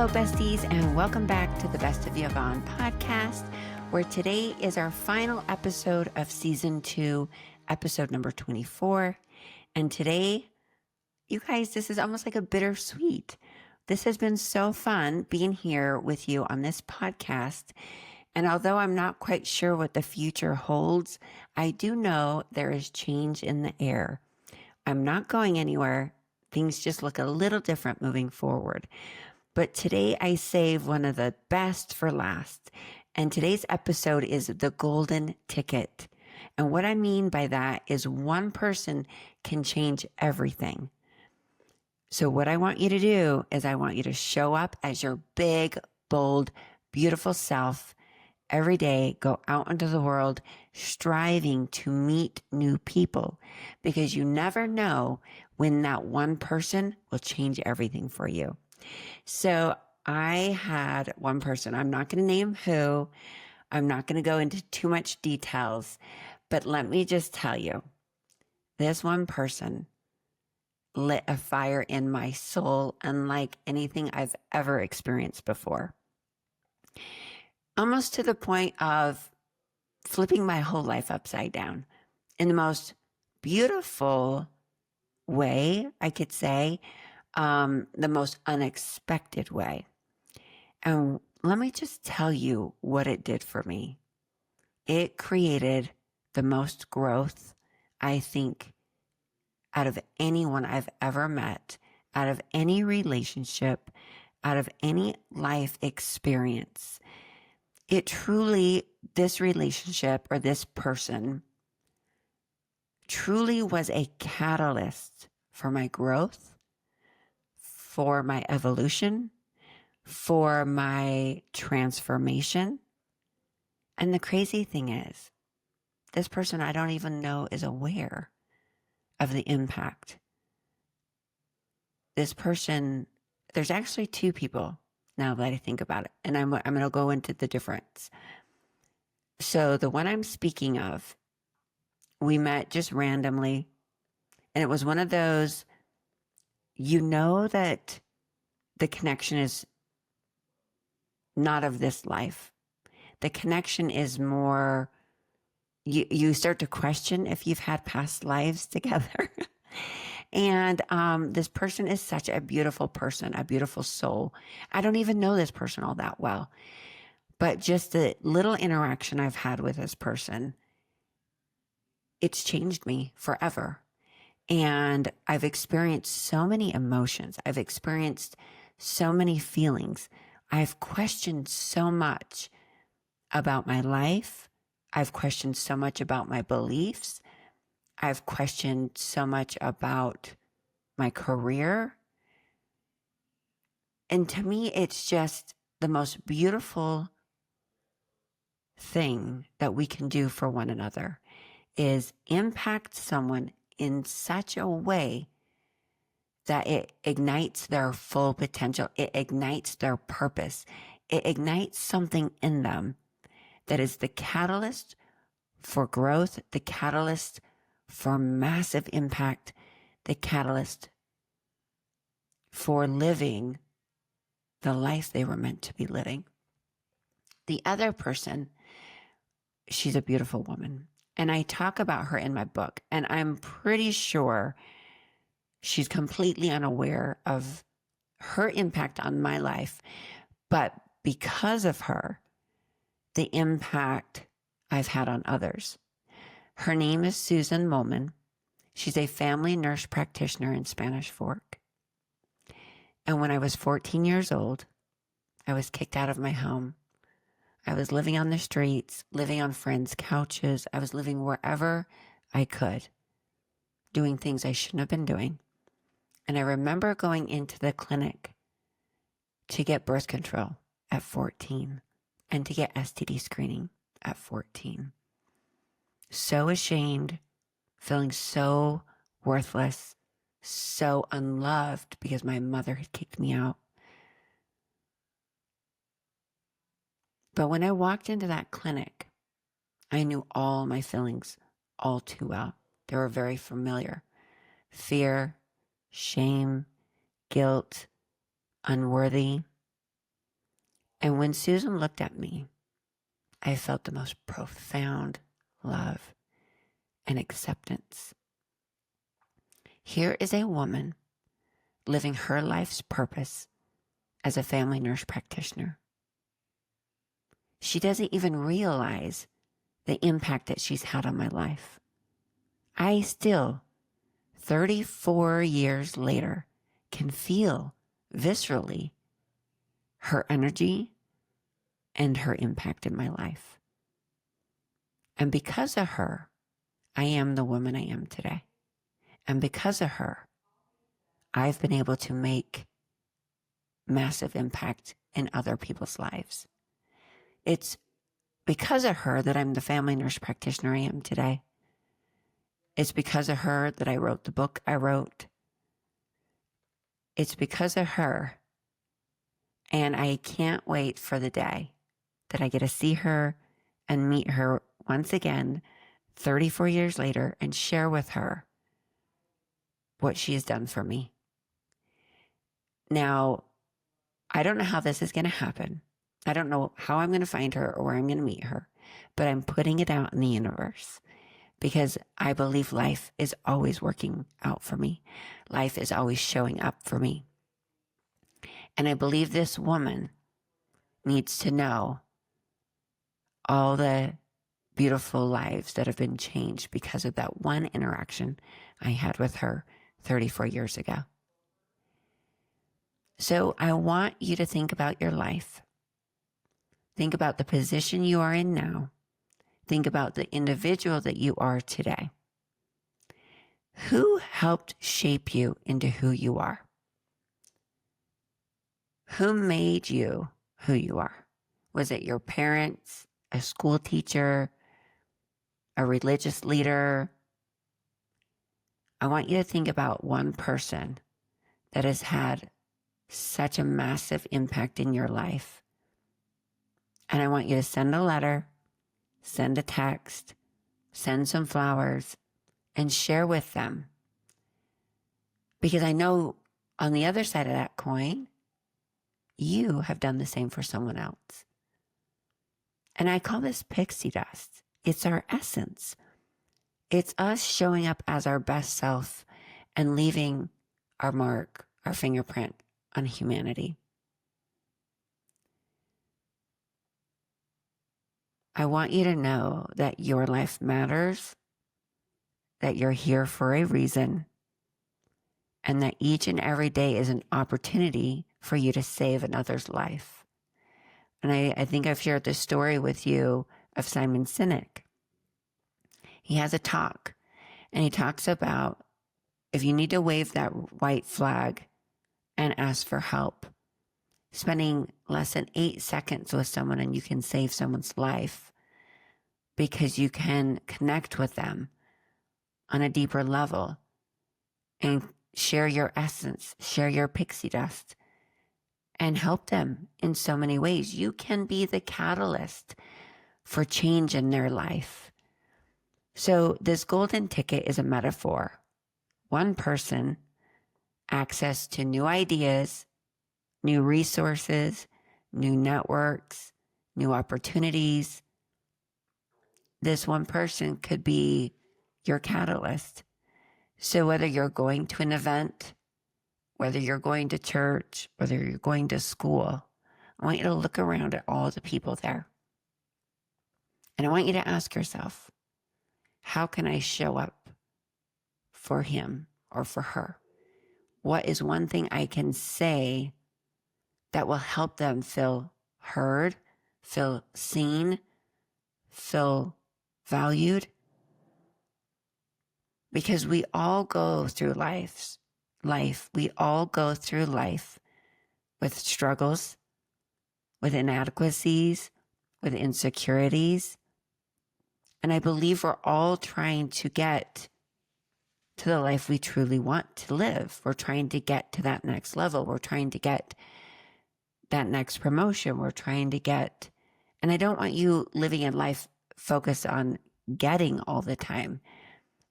Hello, besties, and welcome back to the Best of Yvonne podcast, where today is our final episode of season 2, episode number 24. And today, you guys, this is almost like a bittersweet. This has been so fun being here with you on this podcast. And although I'm not quite sure what the future holds, I do know there is change in the air. I'm not going anywhere. Things just look a little different moving forward. But today I save one of the best for last. And today's episode is the golden ticket. And what I mean by that is one person can change everything. So what I want you to do is I want you to show up as your big, bold, beautiful self every day. Go out into the world striving to meet new people, because you never know when that one person will change everything for you. So I had one person, I'm not going to name who, I'm not going to go into too much details, but let me just tell you, this one person lit a fire in my soul unlike anything I've ever experienced before. Almost to the point of flipping my whole life upside down in the most beautiful way, I could say, the most unexpected way. And let me just tell you what it did for me. It created the most growth, I think, out of anyone I've ever met, out of any relationship, out of any life experience. It truly, this relationship or this person truly was a catalyst for my growth, for my evolution, for my transformation. And the crazy thing is, this person I don't even know is aware of the impact. This person, there's actually two people now that I think about it, and I'm going to go into the difference. So the one I'm speaking of, we met just randomly, and it was one of those, you know that the connection is not of this life. The connection is more, you start to question if you've had past lives together. And this person is such a beautiful person, a beautiful soul. I don't even know this person all that well, but just the little interaction I've had with this person, it's changed me forever. And I've experienced so many emotions. I've experienced so many feelings. I've questioned so much about my life. I've questioned so much about my beliefs. I've questioned so much about my career. And to me, it's just the most beautiful thing that we can do for one another is impact someone in such a way that it ignites their full potential. It ignites their purpose. It ignites something in them that is the catalyst for growth, the catalyst for massive impact, the catalyst for living the life they were meant to be living. The other person, she's a beautiful woman. And I talk about her in my book, and I'm pretty sure she's completely unaware of her impact on my life. But because of her, the impact I've had on others. Her name is Susan Molman. She's a family nurse practitioner in Spanish Fork. And when I was 14 years old, I was kicked out of my home. I was living on the streets, living on friends' couches. I was living wherever I could, doing things I shouldn't have been doing. And I remember going into the clinic to get birth control at 14 and to get STD screening at 14. So ashamed, feeling so worthless, so unloved because my mother had kicked me out. But when I walked into that clinic, I knew all my feelings all too well. They were very familiar. Fear, shame, guilt, unworthy, And when Susan looked at me, I felt the most profound love and acceptance. Here is a woman living her life's purpose as a family nurse practitioner. She doesn't even realize the impact that she's had on my life. I still, 34 years later, can feel viscerally her energy and her impact in my life. And because of her, I am the woman I am today. And because of her, I've been able to make massive impact in other people's lives. It's because of her that I'm the family nurse practitioner I am today. It's because of her that I wrote the book I wrote. It's because of her. And I can't wait for the day that I get to see her and meet her once again, 34 years later, and share with her what she has done for me. Now, I don't know how this is going to happen. I don't know how I'm going to find her or where I'm going to meet her, but I'm putting it out in the universe because I believe life is always working out for me. Life is always showing up for me. And I believe this woman needs to know all the beautiful lives that have been changed because of that one interaction I had with her 34 years ago. So I want you to think about your life. Think about the position you are in now. Think about the individual that you are today. Who helped shape you into who you are? Who made you who you are? Was it your parents, a school teacher, a religious leader? I want you to think about one person that has had such a massive impact in your life. And I want you to send a letter, send a text, send some flowers, and share with them. Because I know on the other side of that coin, you have done the same for someone else. And I call this pixie dust. It's our essence. It's us showing up as our best self and leaving our mark, our fingerprint on humanity. I want you to know that your life matters, that you're here for a reason, and that each and every day is an opportunity for you to save another's life. And I think I've shared this story with you of Simon Sinek. He has a talk, and he talks about if you need to wave that white flag and ask for help, spending less than 8 seconds with someone and you can save someone's life because you can connect with them on a deeper level and share your essence, share your pixie dust, and help them in so many ways. You can be the catalyst for change in their life. So this golden ticket is a metaphor. One person, access to new ideas, new resources, new networks, new opportunities. This one person could be your catalyst. So whether you're going to an event, whether you're going to church, whether you're going to school, I want you to look around at all the people there. And I want you to ask yourself, how can I show up for him or for her? What is one thing I can say that will help them feel heard, feel seen, feel valued? Because we all go through life. We all go through life with struggles, with inadequacies, with insecurities. And I believe we're all trying to get to the life we truly want to live. We're trying to get to that next level. We're trying to get that next promotion. We're trying to get, and I don't want you living a life focused on getting all the time,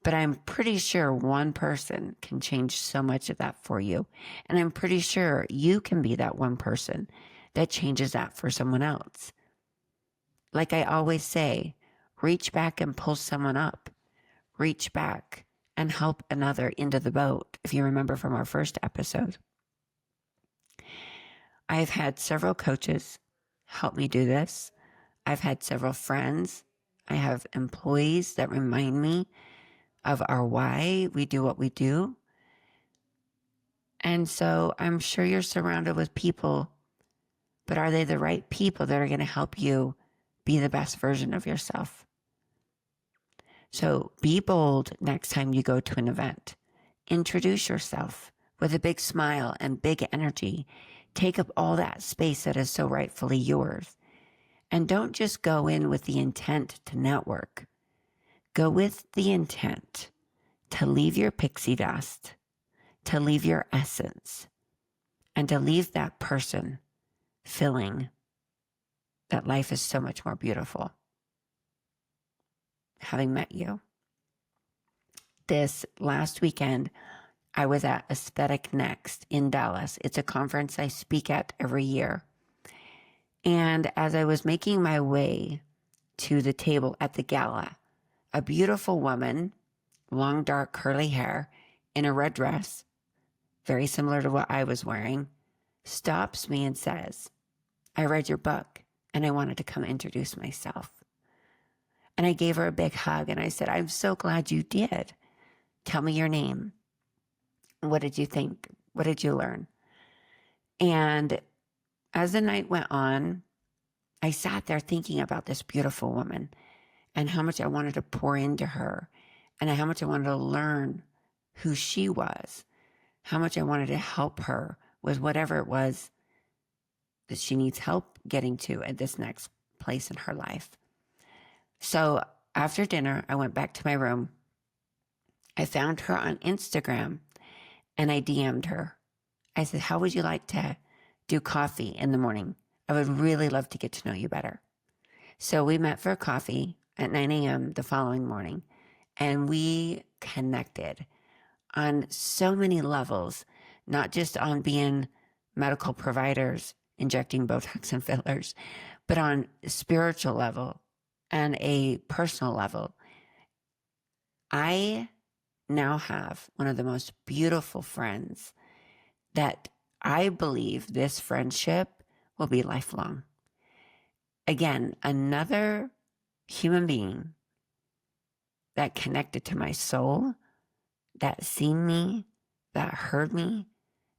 but I'm pretty sure one person can change so much of that for you. And I'm pretty sure you can be that one person that changes that for someone else. Like I always say, reach back and pull someone up. Reach back and help another into the boat, if you remember from our first episode. I've had several coaches help me do this. I've had several friends. I have employees that remind me of our why we do what we do. And so I'm sure you're surrounded with people, but are they the right people that are going to help you be the best version of yourself? So be bold next time you go to an event. Introduce yourself with a big smile and big energy. Take up all that space that is so rightfully yours. And don't just go in with the intent to network. Go with the intent to leave your pixie dust, to leave your essence, and to leave that person feeling that life is so much more beautiful. Having met you. This last weekend, I was at Aesthetic Next in Dallas. It's a conference I speak at every year. And as I was making my way to the table at the gala, a beautiful woman, long, dark, curly hair, in a red dress, very similar to what I was wearing, stops me and says, "I read your book and I wanted to come introduce myself." And I gave her a big hug and I said, "I'm so glad you did. Tell me your name. What did you think? What did you learn?" And as the night went on, I sat there thinking about this beautiful woman and how much I wanted to pour into her and how much I wanted to learn who she was, how much I wanted to help her with whatever it was that she needs help getting to at this next place in her life. So after dinner, I went back to my room. I found her on Instagram and I DM'd her. I said, "How would you like to do coffee in the morning? I would really love to get to know you better." So we met for coffee at 9 a.m. the following morning, and we connected on so many levels, not just on being medical providers, injecting Botox and fillers, but on a spiritual level and a personal level. I now have one of the most beautiful friends that I believe this friendship will be lifelong. Again, another human being that connected to my soul, that seen me, that heard me,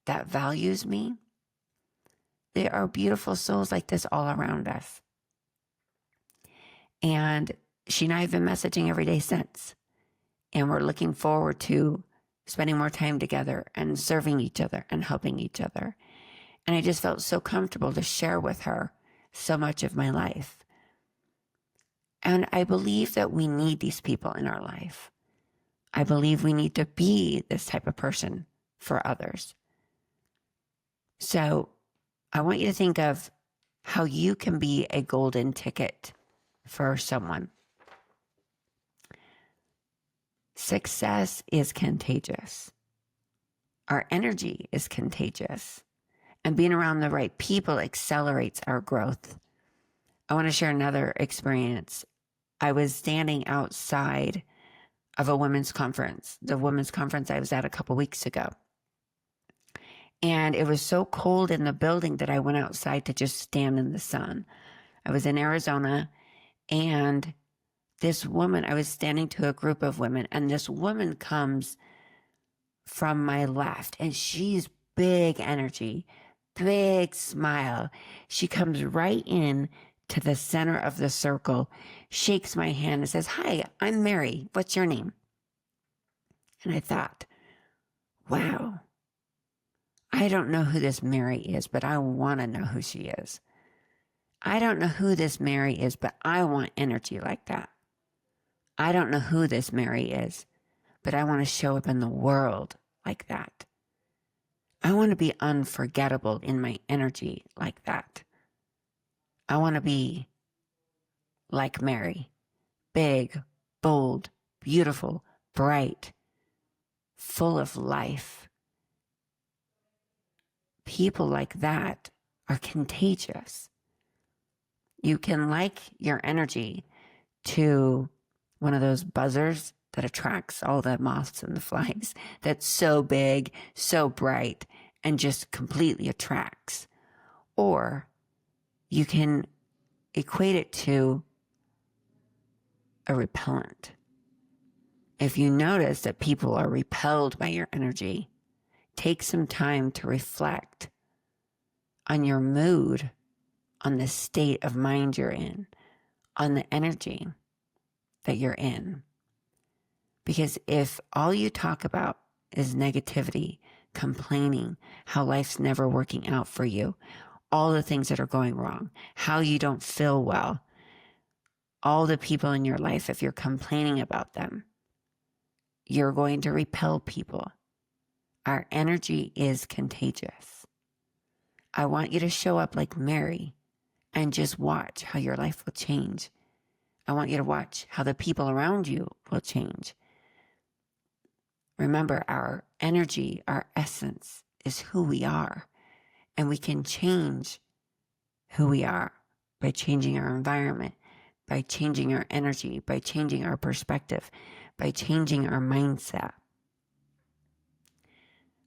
that values me. There are beautiful souls like this all around us. And she and I have been messaging every day since. And we're looking forward to spending more time together and serving each other and helping each other. And I just felt so comfortable to share with her so much of my life. And I believe that we need these people in our life. I believe we need to be this type of person for others. So I want you to think of how you can be a golden ticket for someone. Success is contagious. Our energy is contagious. And being around the right people accelerates our growth. I want to share another experience. I was standing outside of a women's conference, the women's conference I was at a couple weeks ago. And it was so cold in the building that I went outside to just stand in the sun. I was in Arizona, and this woman, I was standing to a group of women, and this woman comes from my left, and she's big energy, big smile. She comes right in to the center of the circle, shakes my hand and says, "Hi, I'm Mary. What's your name?" And I thought, wow, I don't know who this Mary is, but I want to know who she is. I don't know who this Mary is, but I want energy like that. I don't know who this Mary is, but I want to show up in the world like that. I want to be unforgettable in my energy like that. I want to be like Mary, big, bold, beautiful, bright, full of life. People like that are contagious. You can like your energy to one of those buzzers that attracts all the moths and the flies, that's so big, so bright, and just completely attracts. Or you can equate it to a repellent. If you notice that people are repelled by your energy, take some time to reflect on your mood, on the state of mind you're in, on the energy that you're in. Because if all you talk about is negativity, complaining, how life's never working out for you, all the things that are going wrong, how you don't feel well, all the people in your life, if you're complaining about them, you're going to repel people. Our energy is contagious. I want you to show up like Mary and just watch how your life will change. I want you to watch how the people around you will change. Remember, our energy, our essence is who we are, and we can change who we are by changing our environment, by changing our energy, by changing our perspective, by changing our mindset.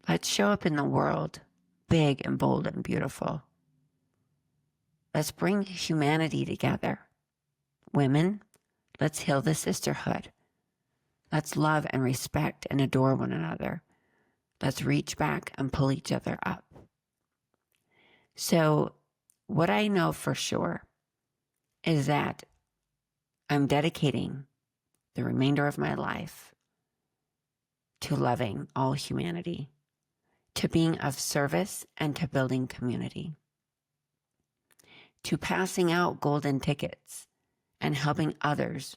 Let's show up in the world big and bold and beautiful. Let's bring humanity together. Women, let's heal the sisterhood. Let's love and respect and adore one another. Let's reach back and pull each other up. So what I know for sure is that I'm dedicating the remainder of my life to loving all humanity, to being of service and to building community, to passing out golden tickets and helping others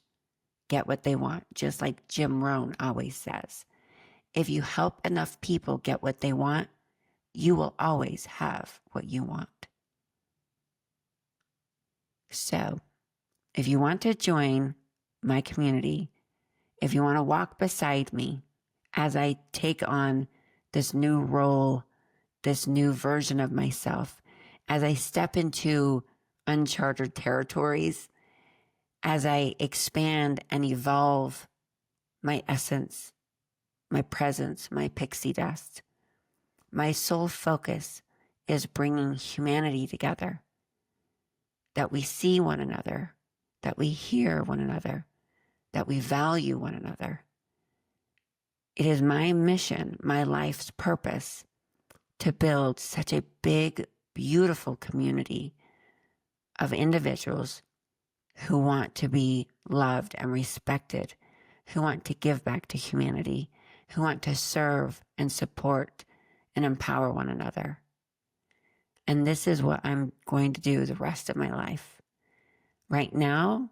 get what they want, just like Jim Rohn always says. If you help enough people get what they want, you will always have what you want. So, if you want to join my community, if you want to walk beside me as I take on this new role, this new version of myself, as I step into uncharted territories, as I expand and evolve my essence, my presence, my pixie dust, my sole focus is bringing humanity together, that we see one another, that we hear one another, that we value one another. It is my mission, my life's purpose, to build such a big, beautiful community of individuals who want to be loved and respected, who want to give back to humanity, who want to serve and support and empower one another. And this is what I'm going to do the rest of my life. Right now,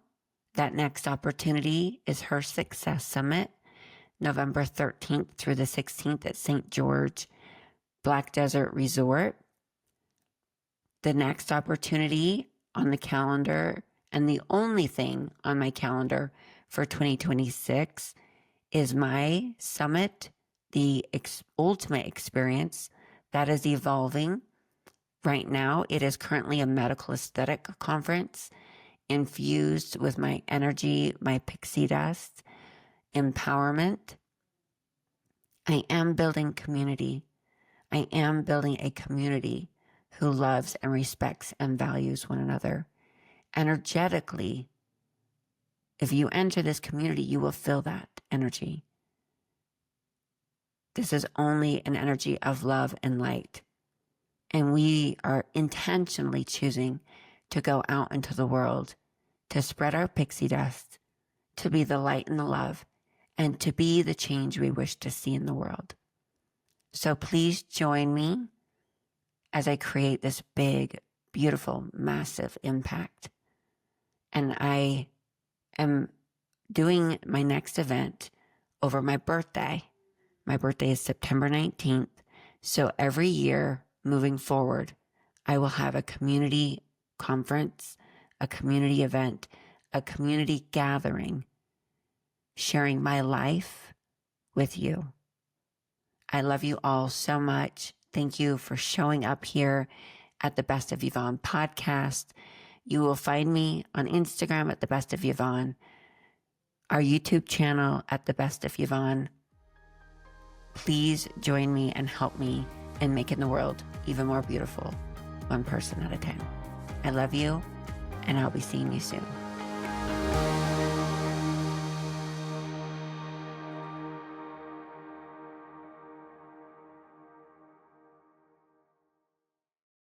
that next opportunity is Her Success Summit, November 13th through the 16th at St. George Black Desert Resort. The next opportunity on the calendar, and the only thing on my calendar for 2026, is my summit, the ultimate experience that is evolving. Right now, it is currently a medical aesthetic conference infused with my energy, my pixie dust, empowerment. I am building community. I am building a community who loves and respects and values one another. Energetically, if you enter this community, you will feel that energy. This is only an energy of love and light. And we are intentionally choosing to go out into the world, to spread our pixie dust, to be the light and the love, and to be the change we wish to see in the world. So please join me as I create this big, beautiful, massive impact. And I am doing my next event over my birthday. My birthday is September 19th. So every year moving forward, I will have a community conference, a community event, a community gathering, sharing my life with you. I love you all so much. Thank you for showing up here at the Best of Yvonne podcast. You will find me on Instagram at the Best of Yvonne, our YouTube channel at the Best of Yvonne. Please join me and help me in making the world even more beautiful, one person at a time. I love you, and I'll be seeing you soon.